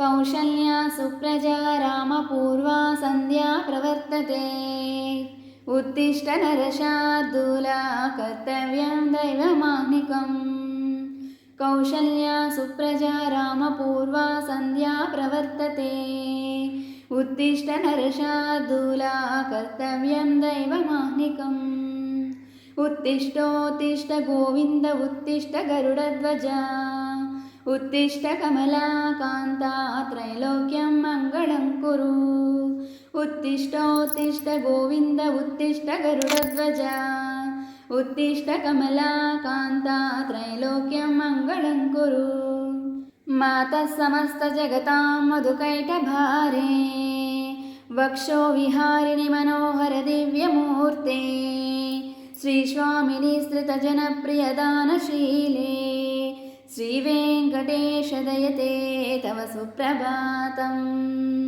कौसल्या सुप्रजा रामपूर्वा सन्ध्या प्रवर्तते। उत्तिष्ठ नरशार्दूला कर्तव्यं दैवमाह्निकम्। कौसल्या सुप्रजा रामपूर्वा सन्ध्या प्रवर्तते। उत्तिष्ठ नरशार्दूला कर्तव्यं दैवमाह्निकम्। उत्तिष्ठोत्तिष्ठ गोविन्द उत्तिष्ठ गरुडध्वजा। उत्तिष्ठ कमलाकान्ता त्रैलोक्यं मङ्गलं कुरु। उत्तिष्ठोत्तिष्ठ गोविन्द उत्तिष्ठ गरुडध्वजा। उत्तिष्ठ कमलाकान्ता त्रैलोक्यं मङ्गलं कुरु। मातः समस्तजगतां मधुकैटभारे। वक्षो विहारिणि मनोहर दिव्यमूर्ते। श्रीस्वामिनि श्रितजनप्रियदानशीले। श्रीवेङ्कटेश दयते तव सुप्रभातम्।